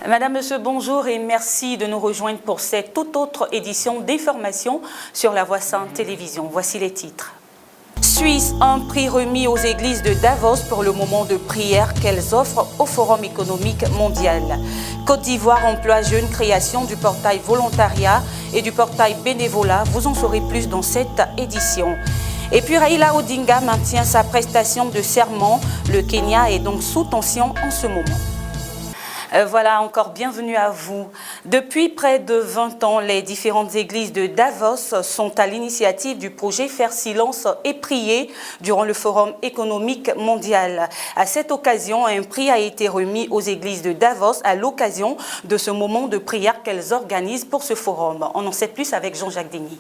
Madame, Monsieur, bonjour et merci de nous rejoindre pour cette toute autre édition d'information sur la Voix Sainte Télévision. Voici les titres. Suisse, un prix remis aux églises de Davos pour le moment de prière qu'elles offrent au Forum économique mondial. Côte d'Ivoire, emploi jeune, création du portail volontariat et du portail bénévolat. Vous en saurez plus dans cette édition. Et puis Raila Odinga maintient sa prestation de serment. Le Kenya est donc sous tension en ce moment. Voilà, encore bienvenue à vous. Depuis près de 20 ans, les différentes églises de Davos sont à l'initiative du projet Faire silence et prier durant le Forum économique mondial. À cette occasion, un prix a été remis aux églises de Davos à l'occasion de ce moment de prière qu'elles organisent pour ce forum. On en sait plus avec Jean-Jacques Denis.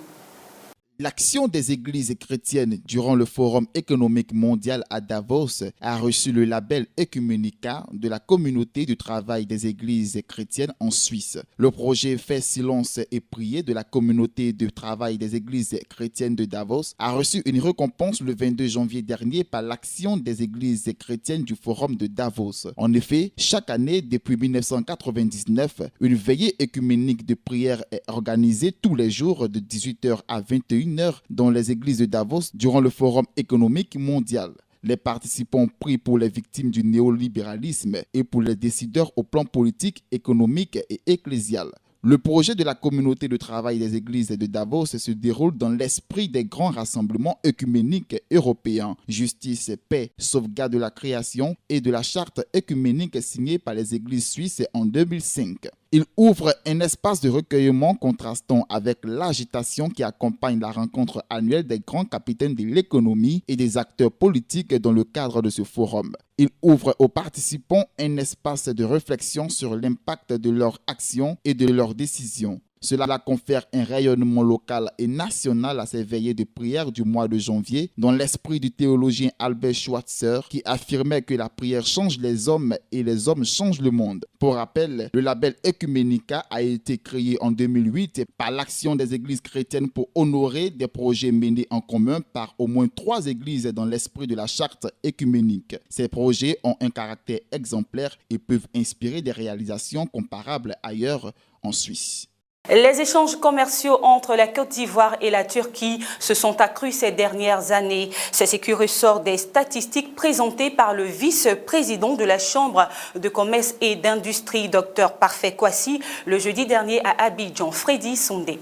L'action des églises chrétiennes durant le Forum économique mondial à Davos a reçu le label Ecumenica de la communauté du travail des églises chrétiennes en Suisse. Le projet Fait silence et prier de la communauté du travail des églises chrétiennes de Davos a reçu une récompense le 22 janvier dernier par l'action des églises chrétiennes du Forum de Davos. En effet, chaque année depuis 1999, une veillée écuménique de prière est organisée tous les jours de 18h à 21h dans les églises de Davos durant le Forum économique mondial. Les participants prient pour les victimes du néolibéralisme et pour les décideurs au plan politique, économique et ecclésial. Le projet de la communauté de travail des églises de Davos se déroule dans l'esprit des grands rassemblements œcuméniques européens, justice, paix, sauvegarde de la création et de la charte œcuménique signée par les églises suisses en 2005. Il ouvre un espace de recueillement contrastant avec l'agitation qui accompagne la rencontre annuelle des grands capitaines de l'économie et des acteurs politiques dans le cadre de ce forum. Il ouvre aux participants un espace de réflexion sur l'impact de leurs actions et de leurs décisions. Cela confère un rayonnement local et national à ces veillées de prière du mois de janvier, dans l'esprit du théologien Albert Schweitzer qui affirmait que la prière change les hommes et les hommes changent le monde. Pour rappel, le label Ecumenica a été créé en 2008 par l'action des églises chrétiennes pour honorer des projets menés en commun par au moins 3 églises dans l'esprit de la charte œcuménique. Ces projets ont un caractère exemplaire et peuvent inspirer des réalisations comparables ailleurs en Suisse. Les échanges commerciaux entre la Côte d'Ivoire et la Turquie se sont accrus ces dernières années. C'est ce qui ressort des statistiques présentées par le vice-président de la Chambre de commerce et d'industrie, Dr Parfait Kwasi, le jeudi dernier à Abidjan. Freddy Sondé.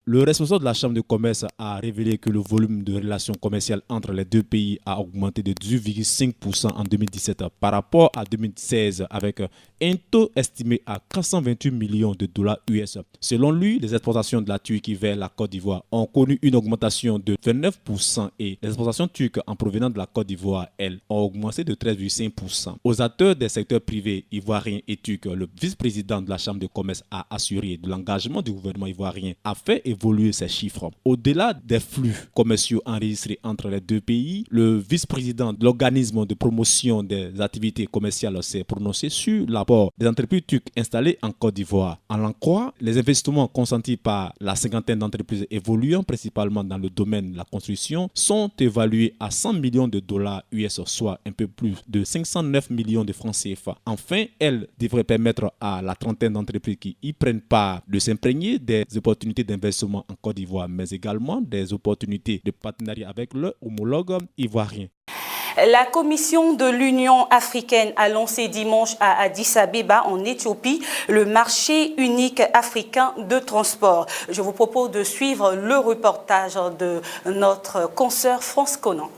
Le responsable de la Chambre de commerce a révélé que le volume de relations commerciales entre les deux pays a augmenté de 18,5% en 2017 par rapport à 2016 avec un taux estimé à 428 millions de dollars US. Selon lui, les exportations de la Turquie vers la Côte d'Ivoire ont connu une augmentation de 29% et les exportations turques en provenance de la Côte d'Ivoire, elles, ont augmenté de 13,5%. Aux acteurs des secteurs privés ivoiriens et turcs, le vice-président de la Chambre de commerce a assuré de l'engagement du gouvernement ivoirien à faire évoluer ces chiffres. Au-delà des flux commerciaux enregistrés entre les deux pays, le vice-président de l'organisme de promotion des activités commerciales s'est prononcé sur l'apport des entreprises turques installées en Côte d'Ivoire. En l'en croire, les investissements consentis par la cinquantaine d'entreprises évoluant principalement dans le domaine de la construction sont évalués à 100 millions de dollars US, soit un peu plus de 509 millions de francs CFA. Enfin, elles devraient permettre à la trentaine d'entreprises qui y prennent part de s'imprégner des opportunités d'investissement en Côte d'Ivoire, mais également des opportunités de partenariat avec leurs homologues ivoiriens. La Commission de l'Union africaine a lancé dimanche à Addis Abeba, en Éthiopie, le marché unique africain de transport. Je vous propose de suivre le reportage de notre consoeur France Conan.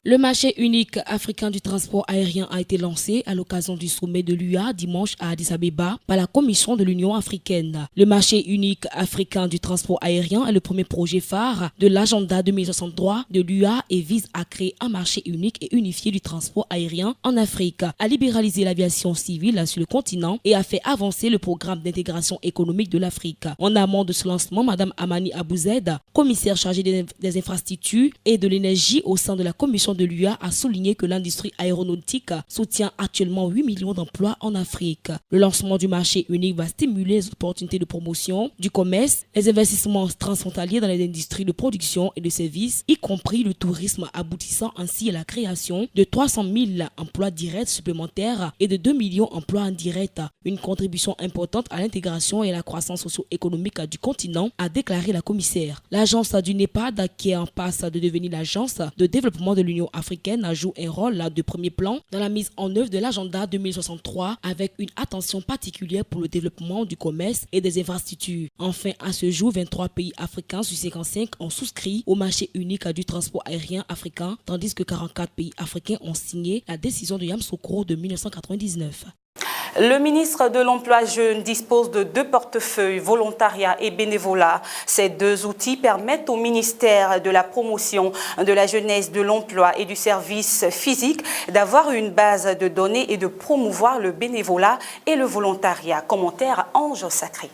Le marché unique africain du transport aérien a été lancé à l'occasion du sommet de l'UA dimanche à Addis Abeba par la Commission de l'Union africaine. Le marché unique africain du transport aérien est le premier projet phare de l'agenda 2063 de l'UA et vise à créer un marché unique et unifié du transport aérien en Afrique, à libéraliser l'aviation civile sur le continent et à faire avancer le programme d'intégration économique de l'Afrique. En amont de ce lancement, Mme Amani Abouzed, commissaire chargée des infrastructures et de l'énergie au sein de la Commission de l'UA a souligné que l'industrie aéronautique soutient actuellement 8 millions d'emplois en Afrique. Le lancement du marché unique va stimuler les opportunités de promotion du commerce, les investissements transfrontaliers dans les industries de production et de services, y compris le tourisme, aboutissant ainsi à la création de 300 000 emplois directs supplémentaires et de 2 millions d'emplois indirects. Une contribution importante à l'intégration et à la croissance socio-économique du continent, a déclaré la commissaire. L'agence du NEPAD, qui est en passe de devenir l'agence de développement de l'Union africaine, joue un rôle de premier plan dans la mise en œuvre de l'agenda 2063 avec une attention particulière pour le développement du commerce et des infrastructures. Enfin, à ce jour, 23 pays africains sur 55 ont souscrit au marché unique du transport aérien africain, tandis que 44 pays africains ont signé la décision de Yamoussoukro de 1999. Le ministre de l'Emploi jeune dispose de 2 portefeuilles, volontariat et bénévolat. Ces 2 outils permettent au ministère de la Promotion de la Jeunesse, de l'Emploi et du Service physique d'avoir une base de données et de promouvoir le bénévolat et le volontariat. Commentaire Ange Sacré.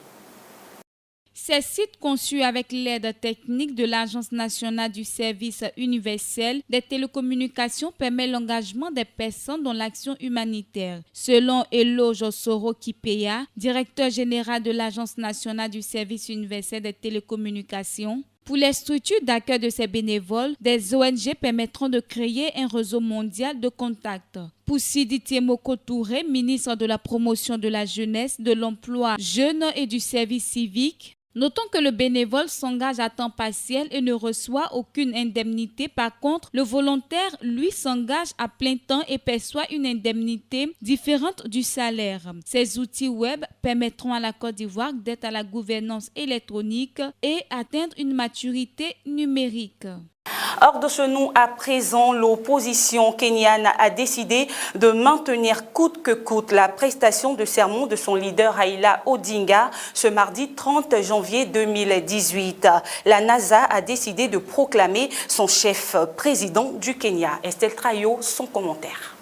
Ces sites conçus avec l'aide technique de l'Agence nationale du service universel des télécommunications permettent l'engagement des personnes dans l'action humanitaire. Selon Eloge Soro Kipeya, directeur général de l'Agence nationale du service universel des télécommunications, pour les structures d'accueil de ces bénévoles, des ONG permettront de créer un réseau mondial de contacts. Pour Sidi Tiemoko Touré, ministre de la Promotion de la Jeunesse, de l'Emploi jeune et du Service civique, notons que le bénévole s'engage à temps partiel et ne reçoit aucune indemnité. Par contre, le volontaire, lui, s'engage à plein temps et perçoit une indemnité différente du salaire. Ces outils web permettront à la Côte d'Ivoire d'être à la gouvernance électronique et atteindre une maturité numérique. Hors de ce nous, à présent, l'opposition kenyane a décidé de maintenir coûte que coûte la prestation de serment de son leader Raila Odinga ce mardi 30 janvier 2018. La NASA a décidé de proclamer son chef président du Kenya. Estelle Trayo, son commentaire.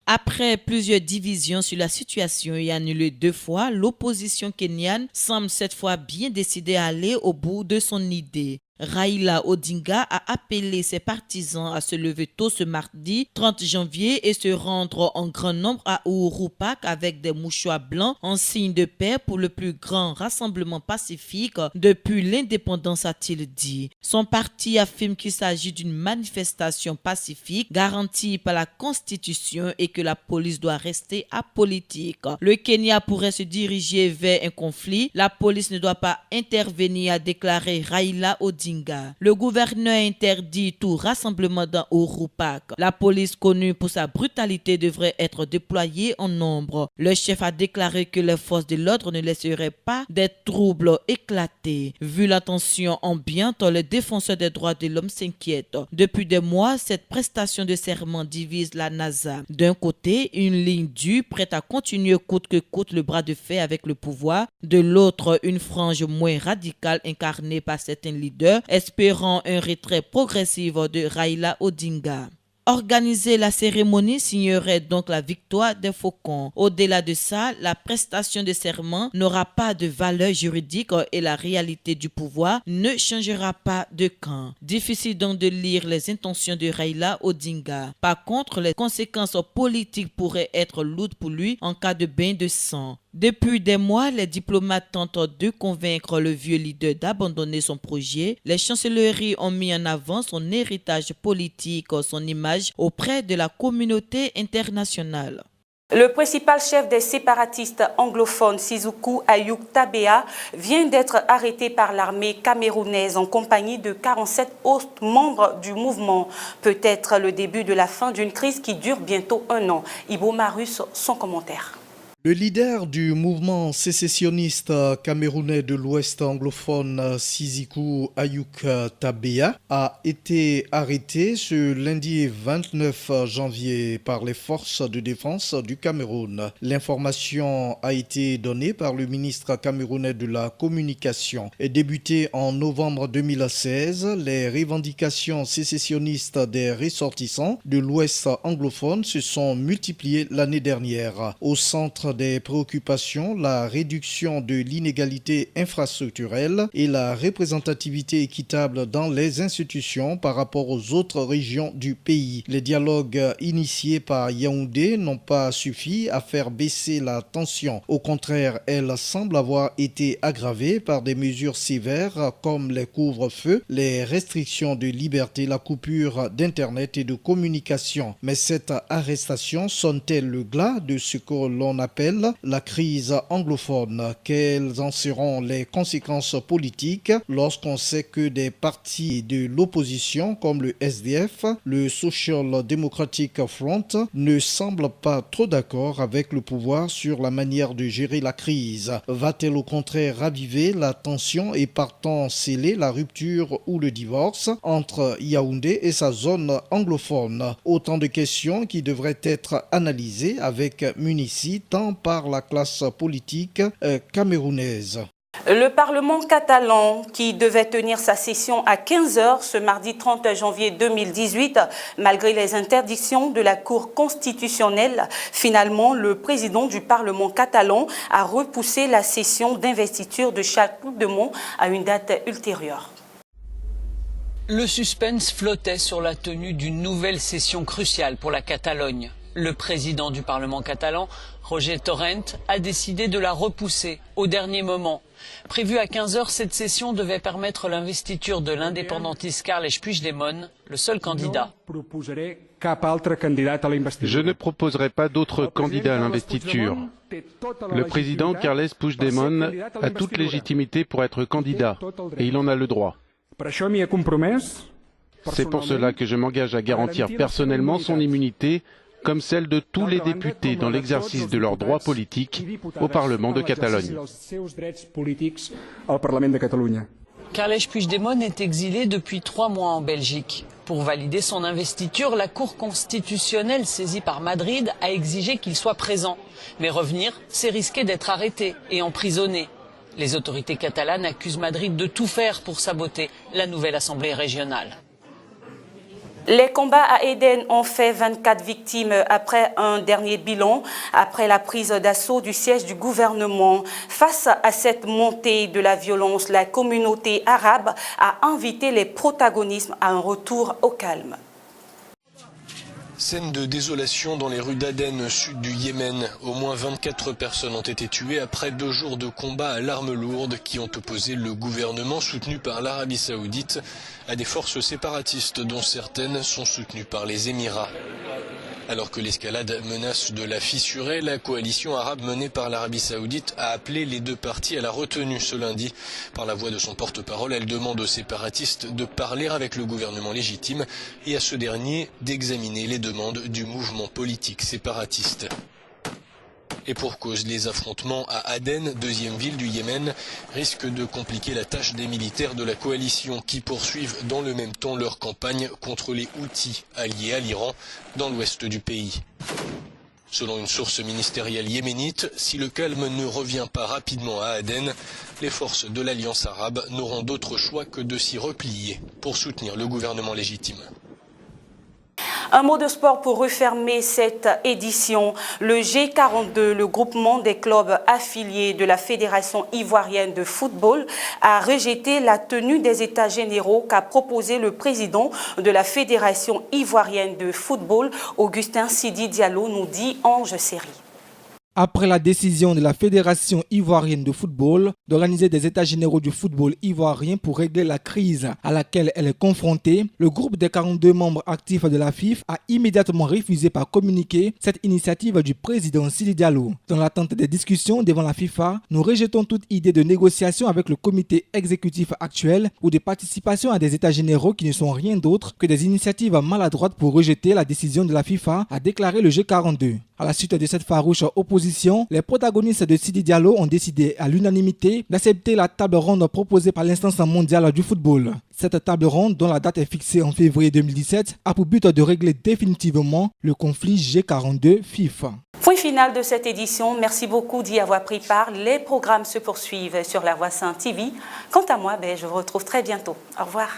Après plusieurs divisions sur la situation et annulée 2 fois, l'opposition kenyane semble cette fois bien décidée à aller au bout de son idée. Raila Odinga a appelé ses partisans à se lever tôt ce mardi 30 janvier et se rendre en grand nombre à Uhuru Park avec des mouchoirs blancs en signe de paix pour le plus grand rassemblement pacifique depuis l'indépendance, a-t-il dit. Son parti affirme qu'il s'agit d'une manifestation pacifique garantie par la Constitution et que la police doit rester apolitique. Le Kenya pourrait se diriger vers un conflit. La police ne doit pas intervenir, a déclaré Raila Odinga. Le gouverneur interdit tout rassemblement dans Uhuru Park. La police, connue pour sa brutalité, devrait être déployée en nombre. Le chef a déclaré que les forces de l'ordre ne laisseraient pas des troubles éclater. Vu la tension ambiante, les défenseurs des droits de l'homme s'inquiètent. Depuis des mois, cette prestation de serment divise la NASA. D'un côté, une ligne dure prête à continuer coûte que coûte le bras de fer avec le pouvoir. De l'autre, une frange moins radicale incarnée par certains leaders espérant un retrait progressif de Raila Odinga. Organiser la cérémonie signerait donc la victoire des faucons. Au-delà de ça, la prestation de serment n'aura pas de valeur juridique et la réalité du pouvoir ne changera pas de camp. Difficile donc de lire les intentions de Raila Odinga. Par contre, les conséquences politiques pourraient être lourdes pour lui en cas de bain de sang. Depuis des mois, les diplomates tentent de convaincre le vieux leader d'abandonner son projet. Les chancelleries ont mis en avant son héritage politique, son image auprès de la communauté internationale. Le principal chef des séparatistes anglophones, Sisuku Ayuk Tabea, vient d'être arrêté par l'armée camerounaise en compagnie de 47 autres membres du mouvement. Peut-être le début de la fin d'une crise qui dure bientôt 1 an. Ibo Marus, son commentaire. Le leader du mouvement sécessionniste camerounais de l'Ouest anglophone, Sisiku Ayuk Tabea, a été arrêté ce lundi 29 janvier par les forces de défense du Cameroun. L'information a été donnée par le ministre camerounais de la Communication. Débuté en novembre 2016, les revendications sécessionnistes des ressortissants de l'Ouest anglophone se sont multipliées l'année dernière. Au centre des préoccupations la réduction de l'inégalité infrastructurelle et la représentativité équitable dans les institutions par rapport aux autres régions du pays. Les dialogues initiés par Yaoundé n'ont pas suffi à faire baisser la tension. Au contraire, elle semble avoir été aggravée par des mesures sévères comme les couvre-feux, les restrictions de liberté, la coupure d'Internet et de communication. Mais cette arrestation sonne-t-elle le glas de ce que l'on appelle la crise anglophone? Quelles en seront les conséquences politiques lorsqu'on sait que des partis de l'opposition comme le SDF, le Social Democratic Front, ne semblent pas trop d'accord avec le pouvoir sur la manière de gérer la crise? Va-t-elle au contraire raviver la tension et partant sceller la rupture ou le divorce entre Yaoundé et sa zone anglophone? Autant de questions qui devraient être analysées avec munitie tant par la classe politique camerounaise. Le Parlement catalan, qui devait tenir sa session à 15h ce mardi 30 janvier 2018, malgré les interdictions de la Cour constitutionnelle, finalement, le président du Parlement catalan a repoussé la session d'investiture de Charles Puigdemont à une date ultérieure. Le suspense flottait sur la tenue d'une nouvelle session cruciale pour la Catalogne. Le président du Parlement catalan, Roger Torrent, a décidé de la repousser au dernier moment. Prévue à 15h, cette session devait permettre l'investiture de l'indépendantiste Carles Puigdemont, le seul candidat. Je ne proposerai pas d'autres candidats à l'investiture. Le président Carles Puigdemont a toute légitimité pour être candidat, et il en a le droit. C'est pour cela que je m'engage à garantir personnellement son immunité, comme celle de tous les députés dans l'exercice de leurs droits politiques au Parlement de Catalogne. Carles Puigdemont est exilé depuis 3 mois en Belgique. Pour valider son investiture, la Cour constitutionnelle saisie par Madrid a exigé qu'il soit présent. Mais revenir, c'est risquer d'être arrêté et emprisonné. Les autorités catalanes accusent Madrid de tout faire pour saboter la nouvelle assemblée régionale. Les combats à Eden ont fait 24 victimes après un dernier bilan, après la prise d'assaut du siège du gouvernement. Face à cette montée de la violence, la communauté arabe a invité les protagonistes à un retour au calme. Scène de désolation dans les rues d'Aden, sud du Yémen. Au moins 24 personnes ont été tuées après 2 jours de combats à l'arme lourde qui ont opposé le gouvernement soutenu par l'Arabie Saoudite à des forces séparatistes dont certaines sont soutenues par les Émirats. Alors que l'escalade menace de la fissurer, la coalition arabe menée par l'Arabie Saoudite a appelé les 2 parties à la retenue ce lundi. Par la voix de son porte-parole, elle demande aux séparatistes de parler avec le gouvernement légitime et à ce dernier d'examiner les demandes du mouvement politique séparatiste. Et pour cause, les affrontements à Aden, 2e ville du Yémen, risquent de compliquer la tâche des militaires de la coalition qui poursuivent dans le même temps leur campagne contre les Houthis, alliés à l'Iran, dans l'ouest du pays. Selon une source ministérielle yéménite, si le calme ne revient pas rapidement à Aden, les forces de l'Alliance arabe n'auront d'autre choix que de s'y replier pour soutenir le gouvernement légitime. Un mot de sport pour refermer cette édition. Le G42, le groupement des clubs affiliés de la Fédération ivoirienne de football, a rejeté la tenue des états généraux qu'a proposé le président de la Fédération ivoirienne de football, Augustin Sidi Diallo, nous dit Ange Série. Après la décision de la Fédération ivoirienne de football d'organiser des états généraux du football ivoirien pour régler la crise à laquelle elle est confrontée, le groupe des 42 membres actifs de la FIFA a immédiatement refusé par communiqué cette initiative du président Sidi Diallo. Dans l'attente des discussions devant la FIFA, nous rejetons toute idée de négociation avec le comité exécutif actuel ou de participation à des états généraux qui ne sont rien d'autre que des initiatives maladroites pour rejeter la décision de la FIFA, a déclaré le G42. À la suite de cette farouche opposition, les protagonistes de Sidi Diallo ont décidé à l'unanimité d'accepter la table ronde proposée par l'instance mondiale du football. Cette table ronde, dont la date est fixée en février 2017, a pour but de régler définitivement le conflit G42 FIFA. Point final de cette édition. Merci beaucoup d'y avoir pris part. Les programmes se poursuivent sur La Voix Sainte TV. Quant à moi, je vous retrouve très bientôt. Au revoir.